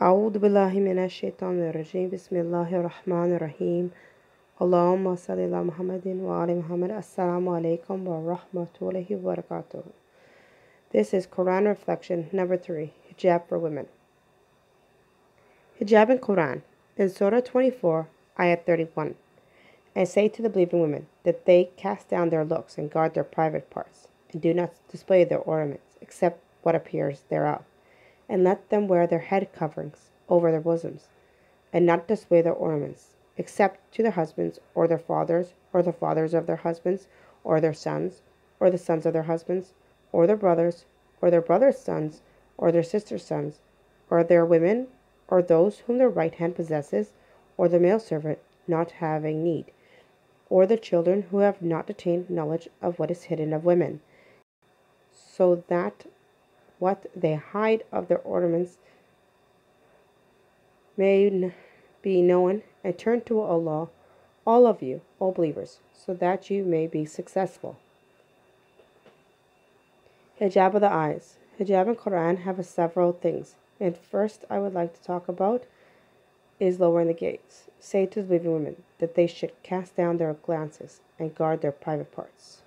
أعوذ بالله من الشيطان الرجيم بسم الله الرحمن الرحيم اللهم صل على محمد وعلى محمد Assalamu alaikum wa rahmatullahi wa barakatuh. This is Quran Reflection number 3, Hijab for Women. Hijab in Quran, in Surah 24, Ayat 31. And say to the believing women that they cast down their looks and guard their private parts, and do not display their ornaments, except what appears thereof. And let them wear their head coverings over their bosoms, and not display their ornaments, except to their husbands, or their fathers, or the fathers of their husbands, or their sons, or the sons of their husbands, or their brothers, or their brothers' sons, or their sisters' sons, or their women, or those whom their right hand possesses, or the male servant not having need, or the children who have not attained knowledge of what is hidden of women, so that what they hide of their ornaments may be known, and turn to Allah, all of you, all believers, so that you may be successful. Hijab of the eyes. Hijab in Quran have several things, and first I would like to talk about is lowering the gaze. Say to the believing women that they should cast down their glances and guard their private parts.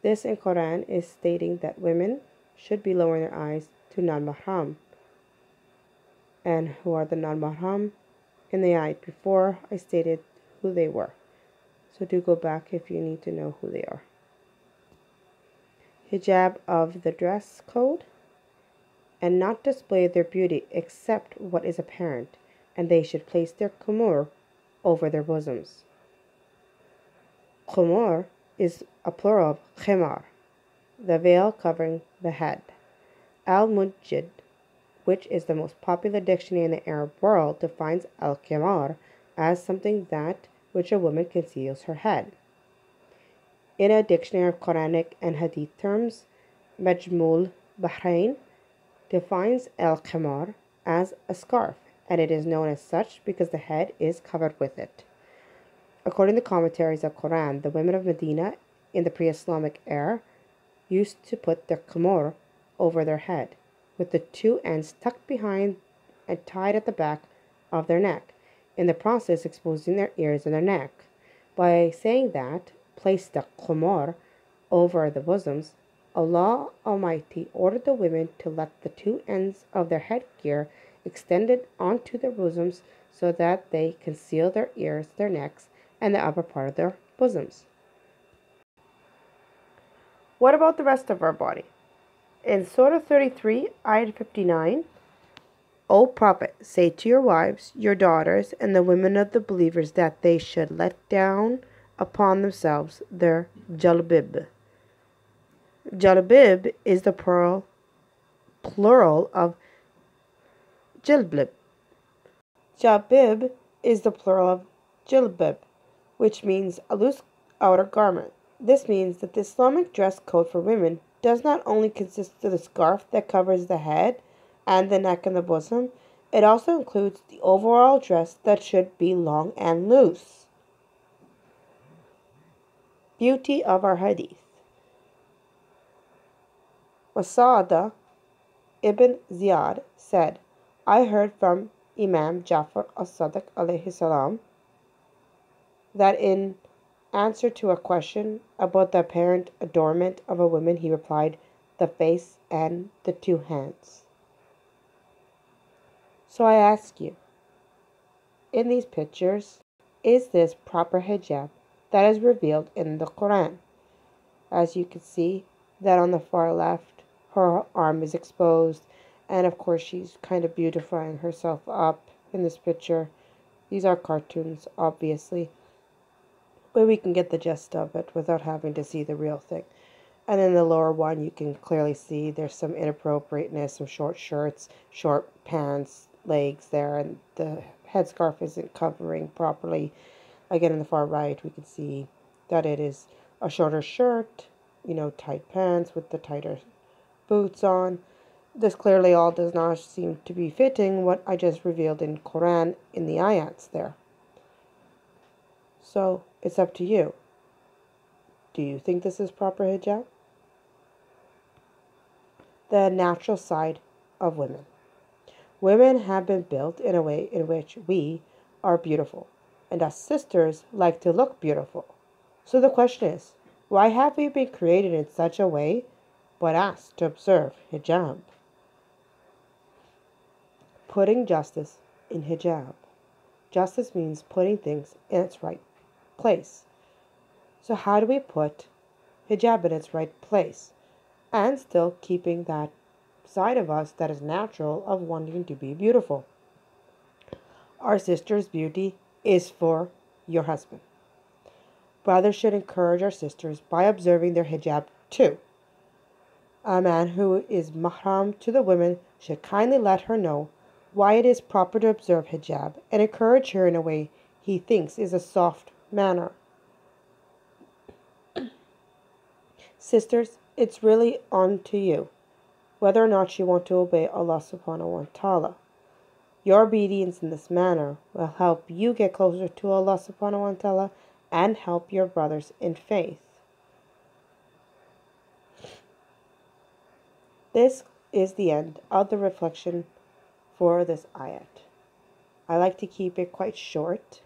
This in Quran is stating that women should be lowering their eyes to non-mahram. And who are the non-mahram? In the ayat before, I stated who they were. So do go back if you need to know who they are. Hijab of the dress code. And not display their beauty except what is apparent, and they should place their khumur over their bosoms. Khumur is a plural of khimar, the veil covering the head. Al-Mujid, which is the most popular dictionary in the Arab world, defines al-khimar as something that which a woman conceals her head. In a dictionary of Quranic and Hadith terms, Majmul Bahrain defines al-khimar as a scarf, and it is known as such because the head is covered with it. According to commentaries of Quran, the women of Medina in the pre-Islamic era used to put their khimar over their head, with the two ends tucked behind and tied at the back of their neck, in the process exposing their ears and their neck. By saying that, place the khumar over the bosoms, Allah Almighty ordered the women to let the two ends of their headgear extended onto their bosoms so that they conceal their ears, their necks, and the upper part of their bosoms. What about the rest of our body? In Surah 33, Ayat 59, O Prophet, say to your wives, your daughters, and the women of the believers that they should let down upon themselves their jalbib. Jalbib is the plural of jilbib. Jalbib is the plural of jilbib, which means a loose outer garment. This means that the Islamic dress code for women does not only consist of the scarf that covers the head and the neck and the bosom, it also includes the overall dress that should be long and loose. Beauty of our hadith. Wasa'ada ibn Ziyad said, I heard from Imam Jafar as-Sadiq alayhi salam that in answer to a question about the apparent adornment of a woman, he replied, the face and the two hands. So I ask you, in these pictures, is this proper hijab that is revealed in the Quran? As you can see, that on the far left, her arm is exposed, and of course she's kind of beautifying herself up in this picture. These are cartoons, obviously, but we can get the gist of it without having to see the real thing. And in the lower one, you can clearly see there's some inappropriateness, some short shirts, short pants, legs there, and the headscarf isn't covering properly. Again, in the far right, we can see that it is a shorter shirt, tight pants with the tighter boots on. This clearly all does not seem to be fitting what I just revealed in Quran in the ayats there. So, it's up to you. Do you think this is proper hijab? The natural side of women. Women have been built in a way in which we are beautiful, and us sisters like to look beautiful. So the question is, why have we been created in such a way but asked to observe hijab? Putting justice in hijab. Justice means putting things in its right place. So how do we put hijab in its right place and still keeping that side of us that is natural of wanting to be beautiful? Our sister's beauty is for your husband. Brothers should encourage our sisters by observing their hijab too. A man who is mahram to the women should kindly let her know why it is proper to observe hijab and encourage her in a way he thinks is a soft manner. Sisters, it's really on to you whether or not you want to obey Allah subhanahu wa ta'ala. Your obedience in this manner will help you get closer to Allah subhanahu wa ta'ala and help your brothers in faith. This is the end of the reflection for this ayat. I like to keep it quite short.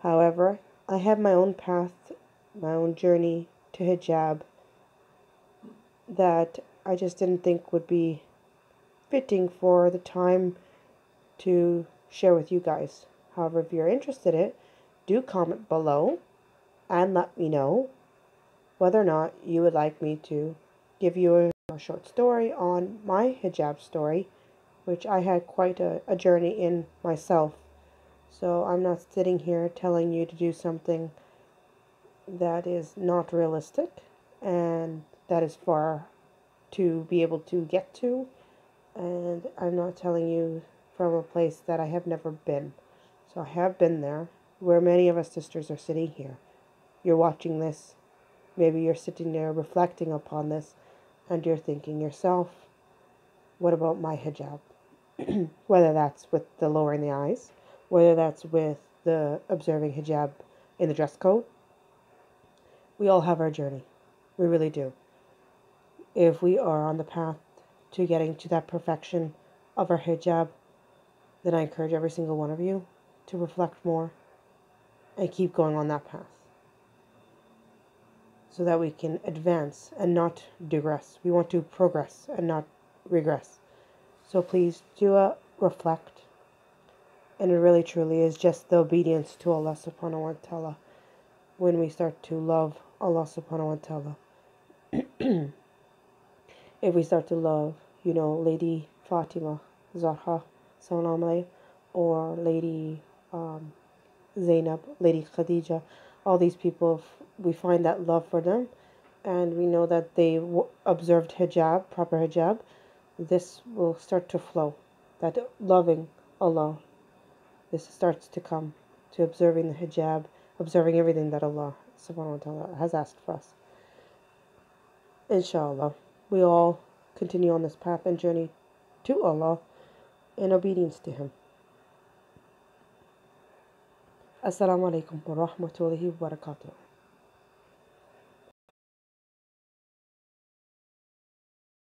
However, I have my own path, my own journey to hijab that I just didn't think would be fitting for the time to share with you guys. However, if you're interested in it, do comment below and let me know whether or not you would like me to give you a short story on my hijab story, which I had quite a journey in myself. So I'm not sitting here telling you to do something that is not realistic and that is far to be able to get to. And I'm not telling you from a place that I have never been. So I have been there, where many of us sisters are sitting here. You're watching this. Maybe you're sitting there reflecting upon this, and you're thinking yourself, what about my hijab? Whether that's with the lowering the eyes, whether that's with the observing hijab in the dress code. We all have our journey. We really do. If we are on the path to getting to that perfection of our hijab, then I encourage every single one of you to reflect more and keep going on that path so that we can advance and not digress. We want to progress and not regress. So please do reflect. And it really truly is just the obedience to Allah subhanahu wa ta'ala when we start to love Allah subhanahu wa ta'ala. If we start to love, Lady Fatima Zahra, salam alayhi, or Lady Zainab, Lady Khadija, all these people, we find that love for them, and we know that they observed hijab, proper hijab, this will start to flow. That loving Allah, this starts to come to observing the hijab, observing everything that Allah subhanahu wa ta'ala has asked for us. Inshallah, we all continue on this path and journey to Allah in obedience to Him. Assalamu alaikum wa rahmatullahi wa barakatuh.